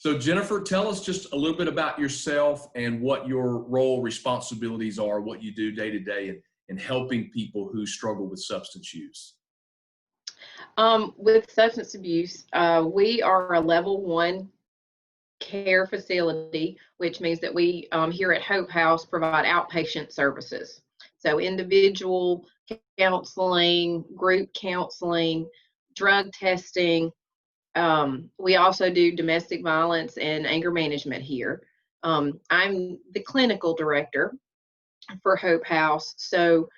So Jennifer, tell us just a little bit about yourself and what your role responsibilities are, what you do day to day in helping people who struggle with substance use. With substance abuse, we are a level 1 care facility, which means that we here at Hope House provide outpatient services. So individual counseling, group counseling, drug testing. We also do domestic violence and anger management here. I'm the clinical director for Hope House, so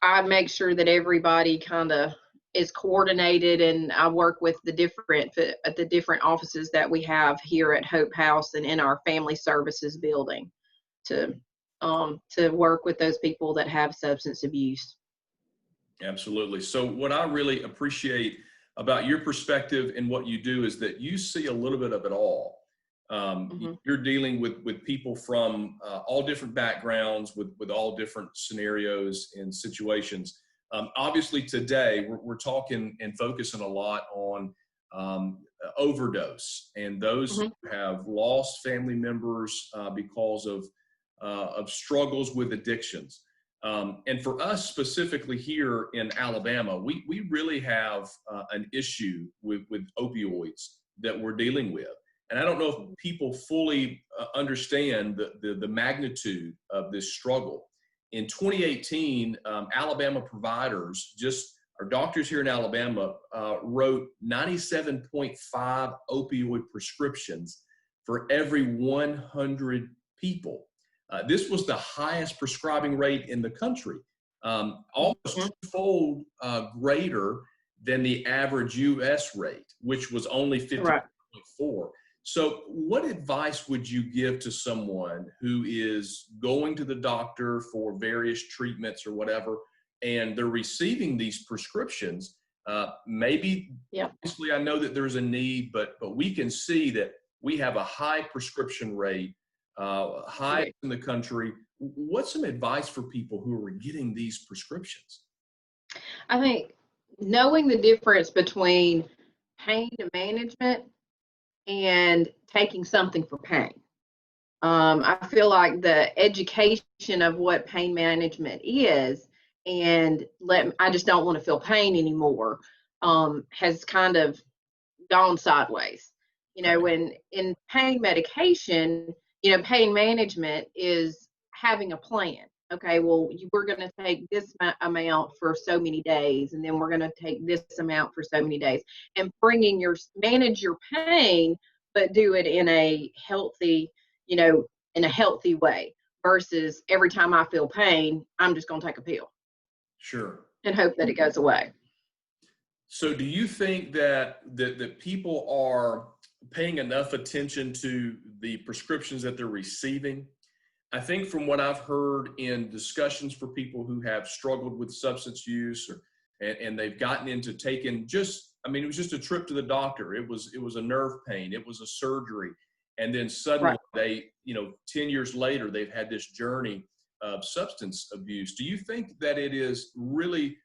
I make sure that everybody kind of is coordinated, and I work with the different offices that we have here at Hope House and in our family services building to work with those people that have substance abuse. Absolutely. So what I really appreciate about your perspective and what you do is that you see a little bit of it all. You're dealing with people from all different backgrounds, with all different scenarios and situations. Obviously today we're talking and focusing a lot on overdose and those who have lost family members because of struggles with addictions. And for us specifically here in Alabama, we really have an issue with opioids that we're dealing with. And I don't know if people fully understand the magnitude of this struggle. In 2018, Alabama providers, just our doctors here in Alabama, wrote 97.5 opioid prescriptions for every 100 people. This was the highest prescribing rate in the country, almost twofold greater than the average U.S. rate, which was only 50.4. So what advice would you give to someone who is going to the doctor for various treatments or whatever, and they're receiving these prescriptions? Obviously I know that there's a need, but we can see that we have a high prescription rate, high in the country. What's some advice for people who are getting these prescriptions? I think knowing the difference between pain management and taking something for pain. I feel like the education of what pain management is and I just don't want to feel pain anymore has kind of gone sideways. When in pain medication, pain management is having a plan. Okay, well, we're going to take this amount for so many days, and then we're going to take this amount for so many days, and manage your pain, but do it in a healthy, way, versus every time I feel pain, I'm just going to take a pill. Sure. And hope that it goes away. So do you think that people are paying enough attention to the prescriptions that they're receiving? I think from what I've heard in discussions for people who have struggled with substance use and they've gotten into taking it was just a trip to the doctor. It was a nerve pain. It was a surgery. And then suddenly they, 10 years later, they've had this journey of substance abuse. Do you think that it is really,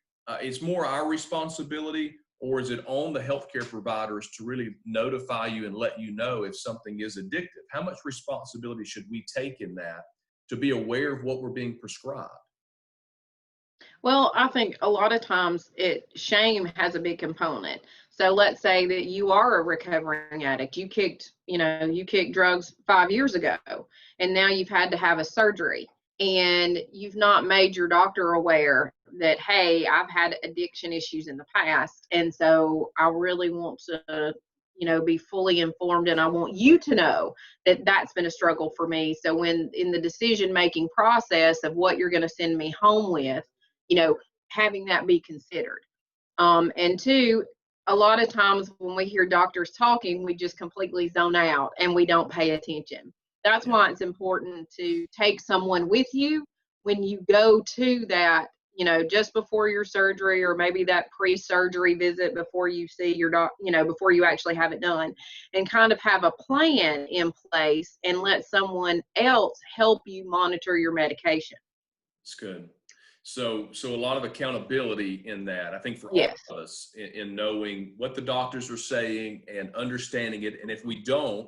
it's more our responsibility, or is it on the healthcare providers to really notify you and let you know if something is addictive? How much responsibility should we take in that to be aware of what we're being prescribed? Well, I think a lot of times shame has a big component. So let's say that you are a recovering addict. You kicked drugs 5 years ago, and now you've had to have a surgery, and you've not made your doctor aware that, hey, I've had addiction issues in the past, and so I really want to be fully informed, and I want you to know that that's been a struggle for me. So when in the decision-making process of what you're going to send me home with, having that be considered. And two, a lot of times when we hear doctors talking, we just completely zone out and we don't pay attention. That's why it's important to take someone with you when you go to that, just before your surgery, or maybe that pre-surgery visit before you see your before you actually have it done, and kind of have a plan in place and let someone else help you monitor your medication. It's good. So a lot of accountability in that, I think, for all of us in knowing what the doctors are saying and understanding it. And if we don't,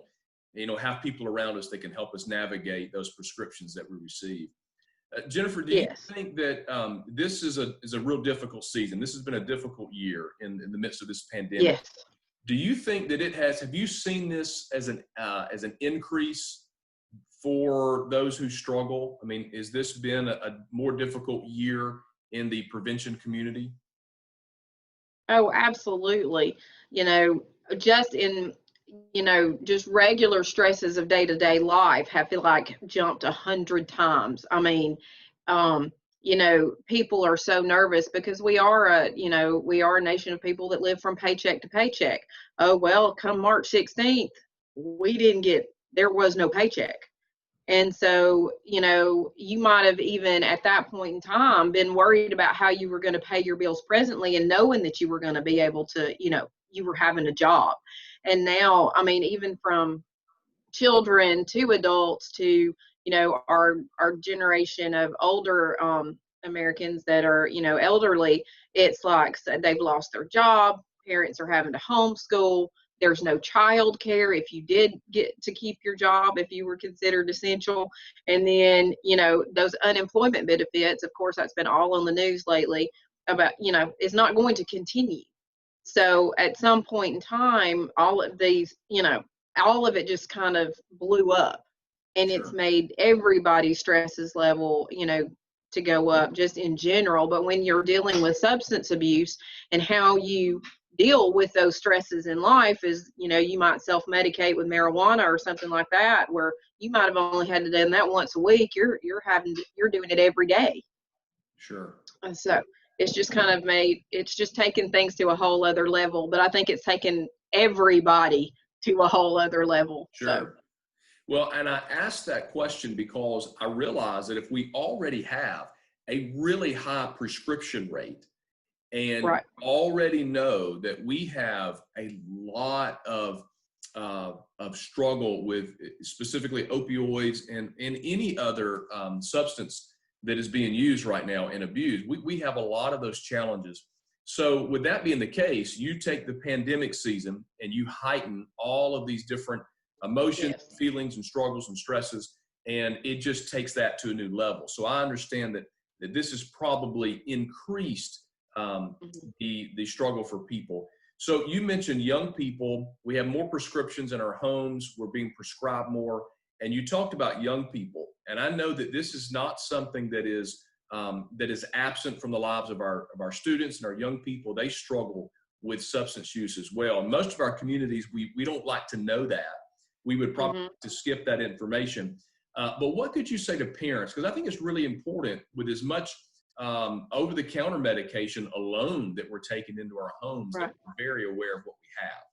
have people around us that can help us navigate those prescriptions that we receive. Jennifer, do you Yes. think that this is a real difficult season? This has been a difficult year in the midst of this pandemic. Yes. Do you think that have you seen this as an increase for those who struggle? I mean, has this been a more difficult year in the prevention community? Oh, absolutely. You know, just in, just regular stresses of day-to-day life have feel like jumped 100 times. I mean, um, people are so nervous because we are a nation of people that live from paycheck to paycheck. Oh, well, come March 16th, there was no paycheck. And so, you might have even at that point in time been worried about how you were going to pay your bills presently and knowing that you were going to be able to, you were having a job. And now, I mean, even from children to adults to, our generation of older Americans that are, elderly, it's like they've lost their job, parents are having to homeschool. There's no child care if you did get to keep your job, if you were considered essential. And then, those unemployment benefits, of course, that's been all on the news lately about, is not going to continue. So at some point in time, all of these, all of it just kind of blew up, and it's Sure. made everybody's stresses level, to go up just in general. But when you're dealing with substance abuse and how you deal with those stresses in life is, you might self-medicate with marijuana or something like that, where you might have only had to do that once a week. You're doing it every day. Sure. And so it's just it's just taken things to a whole other level, but I think it's taken everybody to a whole other level. So, Sure. Well, and I asked that question because I realize that if we already have a really high prescription rate and right. already know that we have a lot of struggle with specifically opioids and any other substance that is being used right now and abused, we have a lot of those challenges. So with that being the case, you take the pandemic season and you heighten all of these different emotions, Yes. feelings, and struggles and stresses, and it just takes that to a new level. So I understand that this has probably increased the struggle for people. So you mentioned young people. We have more prescriptions in our homes. We're being prescribed more, and you talked about young people. And I know that this is not something that is absent from the lives of our students and our young people. They struggle with substance use as well. In most of our communities, we don't like to know that. We would probably like to skip that information. But what could you say to parents? Because I think it's really important with as much over-the-counter medication alone that we're taking into our homes, Right. that we're very aware of what we have.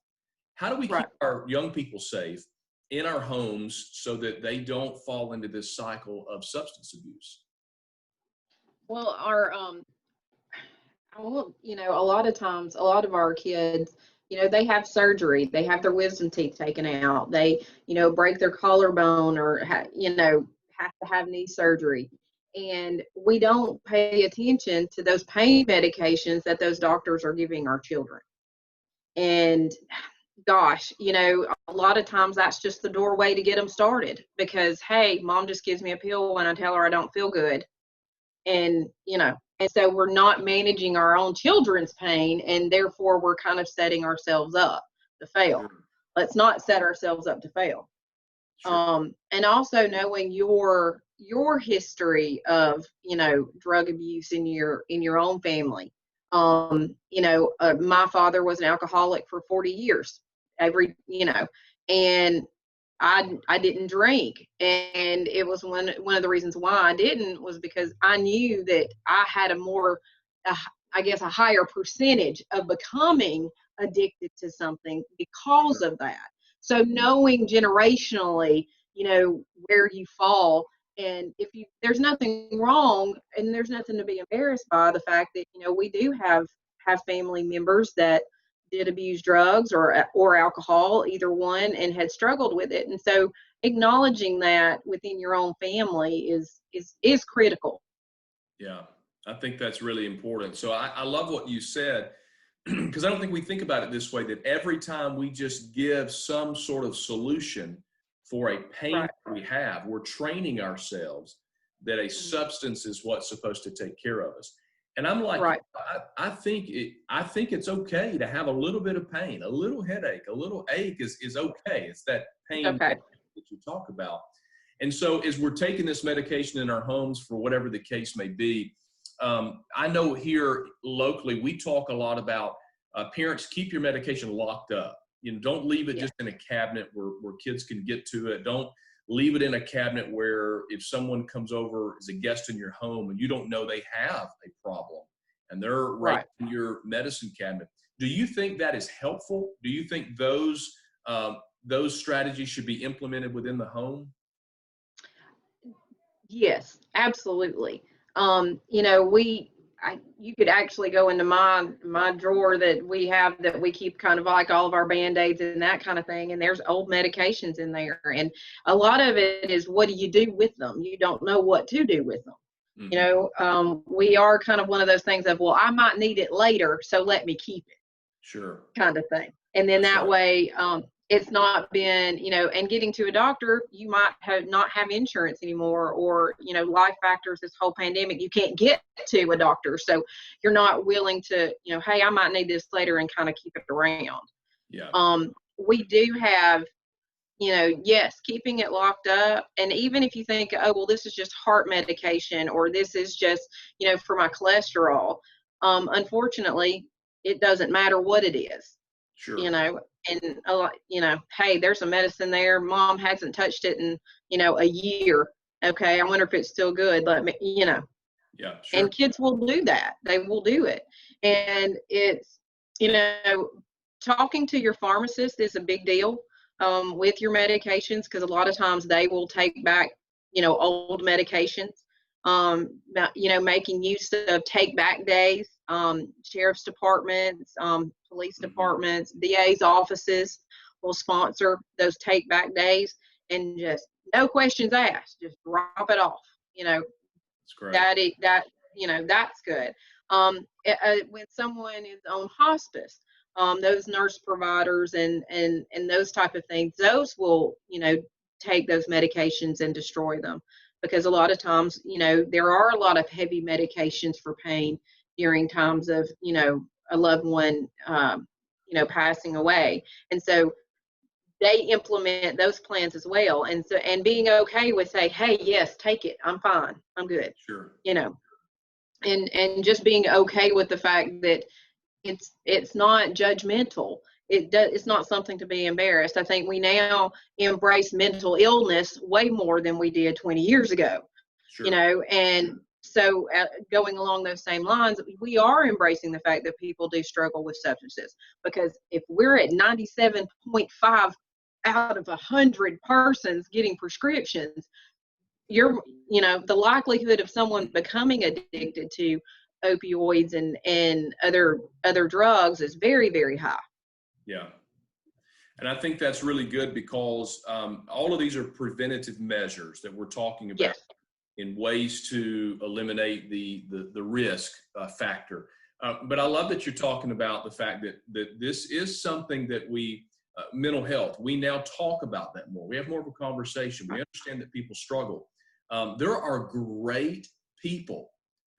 How do we Right. keep our young people safe in our homes so that they don't fall into this cycle of substance abuse? Well, a lot of times, a lot of our kids, they have surgery, they have their wisdom teeth taken out, they, break their collarbone or, have to have knee surgery. And we don't pay attention to those pain medications that those doctors are giving our children. And gosh, a lot of times that's just the doorway to get them started because, hey, mom just gives me a pill when I tell her I don't feel good. And so we're not managing our own children's pain, and therefore we're kind of setting ourselves up to fail. Sure. Let's not set ourselves up to fail. Sure. And also knowing your history of drug abuse in your own family. My father was an alcoholic for 40 years. And I didn't drink, and it was one of the reasons why I didn't was because I knew that I had I guess a higher percentage of becoming addicted to something because Sure. of that. So knowing generationally, where you fall, and there's nothing wrong, and there's nothing to be embarrassed by the fact that we do have family members that did abuse drugs or alcohol, either one, and had struggled with it. And so acknowledging that within your own family is critical. Yeah, I think that's really important. So I love what you said because I don't think we think about it this way, that every time we just give some sort of solution for a pain Right. that we have. We're training ourselves that a substance is what's supposed to take care of us. And I'm like, Right. I think it's okay to have a little bit of pain, a little headache, a little ache is okay. It's that pain Okay. that you talk about. And so as we're taking this medication in our homes for whatever the case may be, I know here locally, we talk a lot about parents, keep your medication locked up. You know, don't leave it Yeah. just in a cabinet where kids can get to it. Don't leave it in a cabinet where if someone comes over as a guest in your home and you don't know they have a problem and they're right in your medicine cabinet. Do you think that is helpful? Do you think those strategies should be implemented within the home? Yes, absolutely. You know, you could actually go into my drawer that we have that we keep kind of like all of our Band-Aids and that kind of thing, and there's old medications in there. And a lot of it is, what do you do with them? You don't know what to do with them. Mm-hmm. You know, we are kind of one of those things of, well, I might need it later, so let me keep it. Sure. Kind of thing. And then That's that right. way, it's not been, you know, and getting to a doctor, you might not have insurance anymore, or, you know, life factors, this whole pandemic, you can't get to a doctor. So you're not willing to, you know, hey, I might need this later, and kind of keep it around. Yeah. We do have, you know, yes, keeping it locked up. And even if you think, oh, well, this is just heart medication, or this is just, you know, for my cholesterol, unfortunately, it doesn't matter what it is. Sure. You know, and a lot, you know, hey, there's a medicine there. Mom hasn't touched it in, you know, a year. Okay, I wonder if it's still good. Let me, you know. Yeah, sure. And kids will do that. They will do it. And it's, you know, talking to your pharmacist is a big deal with your medications, because a lot of times they will take back, you know, old medications. You know, making use of take back days, sheriff's departments, police departments, DA's offices will sponsor those take back days, and just no questions asked, just drop it off. You know, That's great. that you know, that's good. When someone is on hospice, those nurse providers and those type of things, those will, you know, take those medications and destroy them, because a lot of times, you know, there are a lot of heavy medications for pain during times of, you know, a loved one, you know, passing away. And so they implement those plans as well. And so, and being okay with say, hey, yes, take it. I'm fine. I'm good. Sure. You know, and just being okay with the fact that it's not judgmental. It's not something to be embarrassed. I think we now embrace mental illness way more than we did 20 years ago. Sure. You know, and so going along those same lines, we are embracing the fact that people do struggle with substances, because if we're at 97.5 out of 100 persons getting prescriptions, you know, the likelihood of someone becoming addicted to opioids and other drugs is very, very high. Yeah. And I think that's really good, because all of these are preventative measures that we're talking about. Yes. In ways to eliminate the risk factor. But I love that you're talking about the fact that this is something that we, mental health, we now talk about that more. We have more of a conversation. We understand that people struggle. There are great people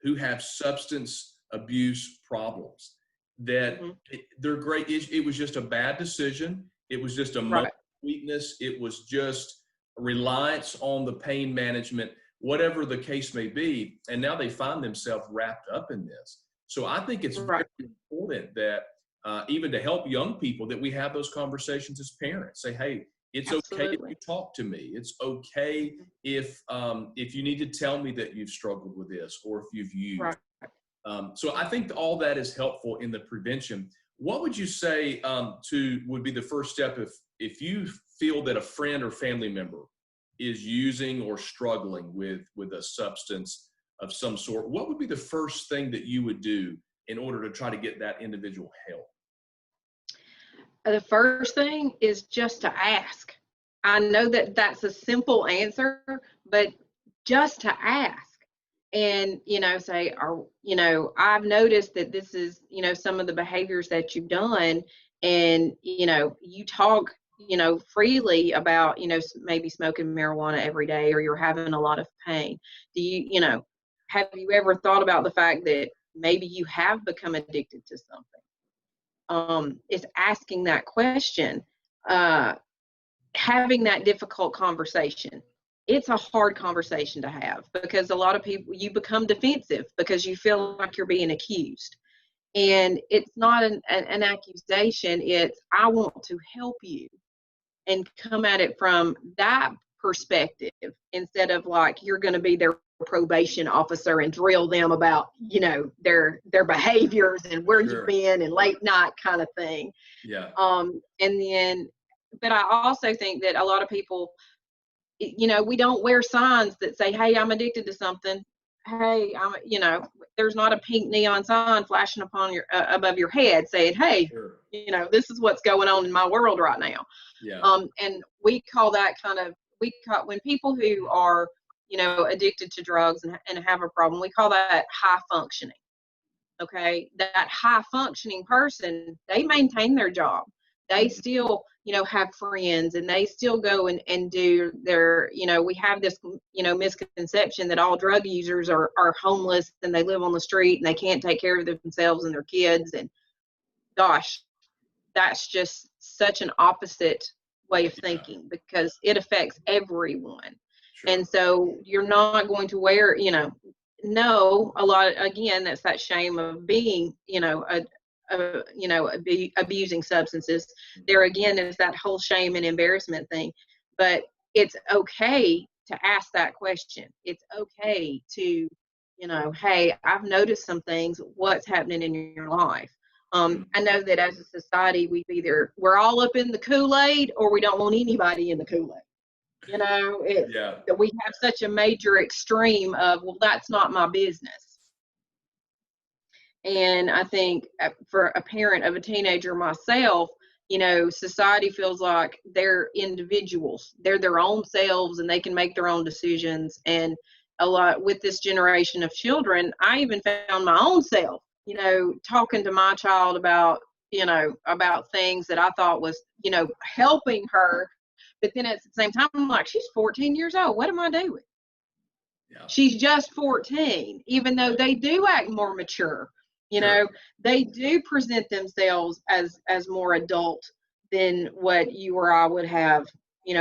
who have substance abuse problems that they're great. It was just a bad decision. It was just a moment of weakness. It was just reliance on the pain management, whatever the case may be, and now they find themselves wrapped up in this. So I think it's very important that even to help young people, that we have those conversations as parents. Say, hey, it's okay if you talk to me. It's okay if you need to tell me that you've struggled with this, or if you've used. So I think all that is helpful in the prevention. What would you say would be the first step if you feel that a friend or family member is using or struggling with a substance of some sort? What would be the first thing that you would do in order to try to get that individual help? The first thing is just to ask. I know that that's a simple answer, but just to ask. And, you know, say, you know, I've noticed that this is, you know, some of the behaviors that you've done, and, you know, you talk freely about, maybe smoking marijuana every day, or you're having a lot of pain. Do have you ever thought about the fact that maybe you have become addicted to something? It's asking that question, having that difficult conversation. It's a hard conversation to have, because a lot of people, you become defensive because you feel like you're being accused. And it's not an accusation. It's, I want to help you, and come at it from that perspective, instead of like you're going to be their probation officer and drill them about, their behaviors and where you've been and late night kind of thing. Yeah. And then, but I also think that a lot of people, we don't wear signs that say, hey, I'm addicted to something. Hey, there's not a pink neon sign flashing upon your above your head saying, hey, this is what's going on in my world right now. Yeah. And we call that when people who are, addicted to drugs and have a problem, we call that high functioning. Okay. That high functioning person, they maintain their job. They still, have friends, and they still go and do their, we have this, misconception that all drug users are homeless and they live on the street and they can't take care of themselves and their kids. And gosh, that's just such an opposite way of thinking, because it affects everyone. Sure. And so you're not going to wear, no, a lot, again, that's that shame of being, abusing substances. There again is that whole shame and embarrassment thing. But it's okay to ask that question. It's okay to, hey, I've noticed some things. What's happening in your life? I know that as a society, we're all up in the Kool-Aid, or we don't want anybody in the Kool-Aid. That we have such a major extreme of, well, that's not my business. And I think for a parent of a teenager myself, society feels like they're individuals. They're their own selves, and they can make their own decisions. And a lot with this generation of children, I even found my own self, talking to my child about, about things that I thought was, helping her. But then at the same time, I'm like, she's 14 years old. What am I doing? Yeah. She's just 14, even though they do act more mature. They do present themselves as more adult than what you or I would have,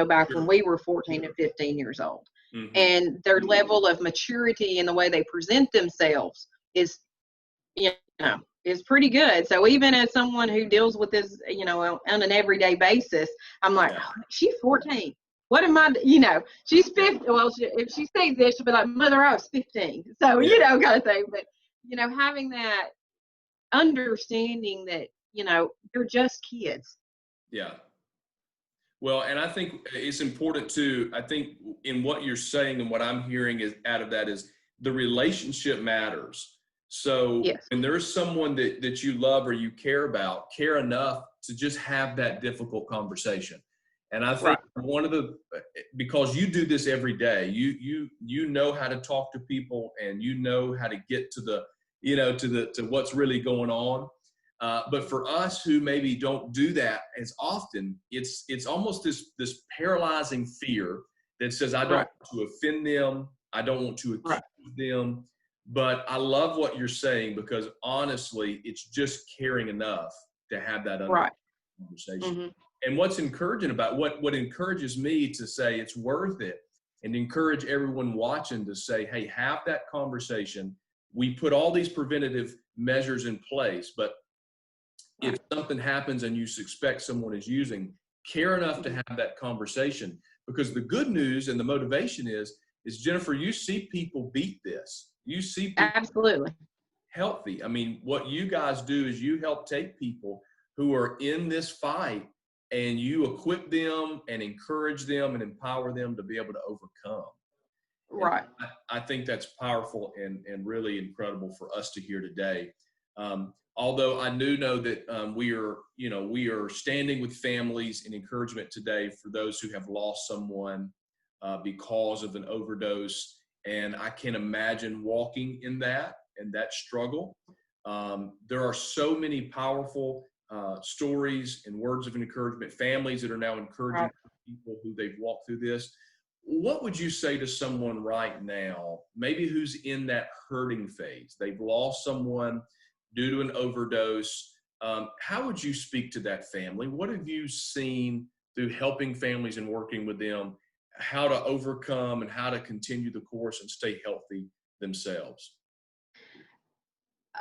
back when we were 14 and 15 years old. Mm-hmm. And their level of maturity in the way they present themselves is, is pretty good. So even as someone who deals with this, on an everyday basis, I'm like, oh, she's 14. What am I, she's 50. Well, if she says this, she'll be like, Mother, I was 15. So, kind of thing. But, having that understanding that, they're just kids. Yeah. Well, and I think it's important too, I think in what you're saying and what I'm hearing is out of that is the relationship matters. So when there's someone that you love or you care about, care enough to just have that difficult conversation. And I think because you do this every day, you know how to talk to people, and you know how to get to the, to what's really going on. But for us who maybe don't do that as often, it's almost this paralyzing fear that says, I don't want to offend them. I don't want to accuse them. But I love what you're saying, because honestly, it's just caring enough to have that conversation. Mm-hmm. And what's encouraging about what encourages me to say it's worth it, and encourage everyone watching to say, hey, have that conversation. We put all these preventative measures in place, but if something happens and you suspect someone is using, care enough to have that conversation. Because the good news and the motivation is Jennifer, you see people beat this. You see people absolutely healthy. I mean, what you guys do is you help take people who are in this fight, and you equip them and encourage them and empower them to be able to overcome. Right. I think that's powerful and really incredible for us to hear today. Although I do know that we are standing with families in encouragement today for those who have lost someone because of an overdose. And I can imagine walking in that and that struggle. There are so many powerful stories and words of encouragement, families that are now encouraging people who they've walked through this. What would you say to someone right now, maybe who's in that hurting phase? They've lost someone due to an overdose. How would you speak to that family? What have you seen through helping families and working with them, how to overcome and how to continue the course and stay healthy themselves?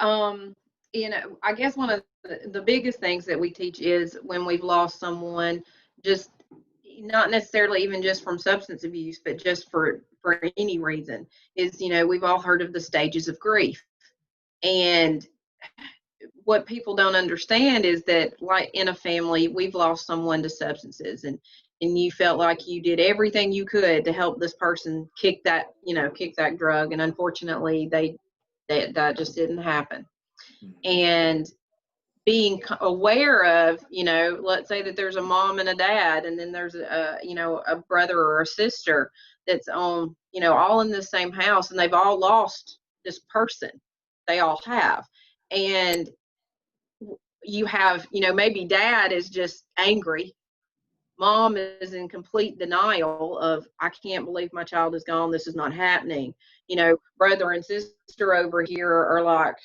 I guess one of the biggest things that we teach is when we've lost someone, just not necessarily even just from substance abuse, but just for any reason, is, we've all heard of the stages of grief. And what people don't understand is that, like in a family, we've lost someone to substances, and you felt like you did everything you could to help this person kick that drug, and unfortunately that just didn't happen. And being aware of, let's say that there's a mom and a dad, and then there's a brother or a sister that's on, all in the same house, and they've all lost this person. They all have. And you have, maybe dad is just angry. Mom is in complete denial of, I can't believe my child is gone. This is not happening. Brother and sister over here are like,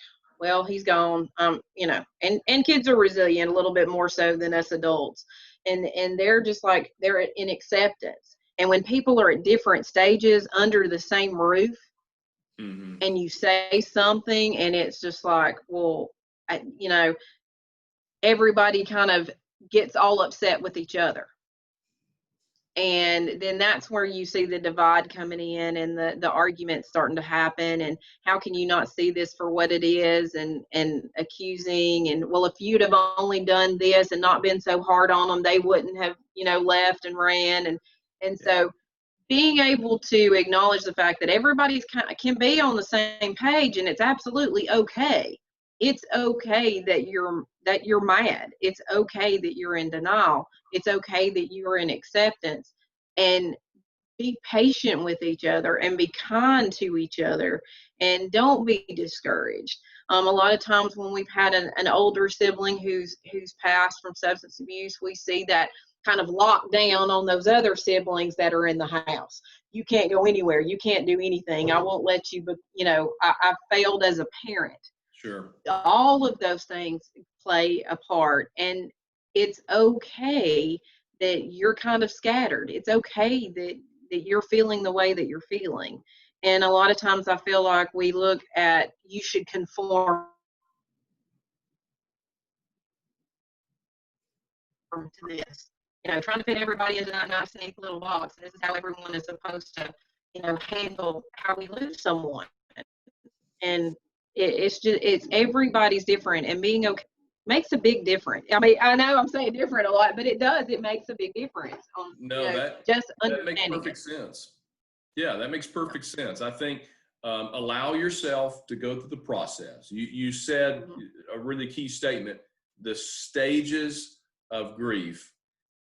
well, he's gone. And kids are resilient a little bit more so than us adults. And they're just like, they're in acceptance. And when people are at different stages under the same roof, and you say something and it's just like, well, everybody kind of gets all upset with each other. And then that's where you see the divide coming in, and the arguments starting to happen, and how can you not see this for what it is, and accusing, and, well, if you'd have only done this and not been so hard on them, they wouldn't have, left and ran. And so being able to acknowledge the fact that everybody can be on the same page, and it's absolutely okay. It's okay that you're mad. It's okay that you're in denial. It's okay that you're in acceptance, and be patient with each other and be kind to each other, and don't be discouraged. A lot of times when we've had an older sibling who's passed from substance abuse, we see that kind of locked down on those other siblings that are in the house. You can't go anywhere. You can't do anything. I won't let you, but I failed as a parent. Sure. All of those things play a part, and it's okay that you're kind of scattered. It's okay that you're feeling the way that you're feeling. And a lot of times I feel like we look at, you should conform to this, trying to fit everybody into that nice neat little box. This is how everyone is supposed to, handle how we lose someone. And it's everybody's different, and being okay makes a big difference. I mean, I know I'm saying different a lot, but it makes a big difference on, just understanding. That makes perfect sense. Yeah, that makes perfect sense. I think allow yourself to go through the process. You said a really key statement, the stages of grief,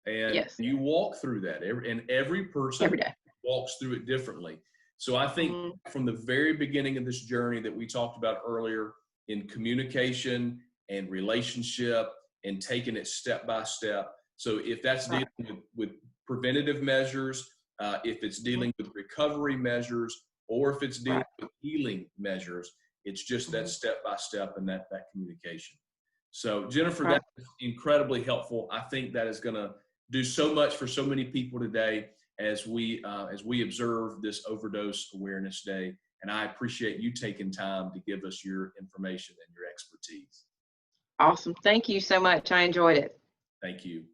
and you walk through that, and every person every day walks through it differently. So I think from the very beginning of this journey that we talked about earlier, in communication and relationship and taking it step by step. So if that's dealing with preventative measures, if it's dealing with recovery measures, or if it's dealing with healing measures, it's just that step by step and that communication. So Jennifer, that's incredibly helpful. I think that is going to do so much for so many people today as we observe this Overdose Awareness Day. And I appreciate you taking time to give us your information and your expertise. Awesome. Thank you so much. I enjoyed it. Thank you.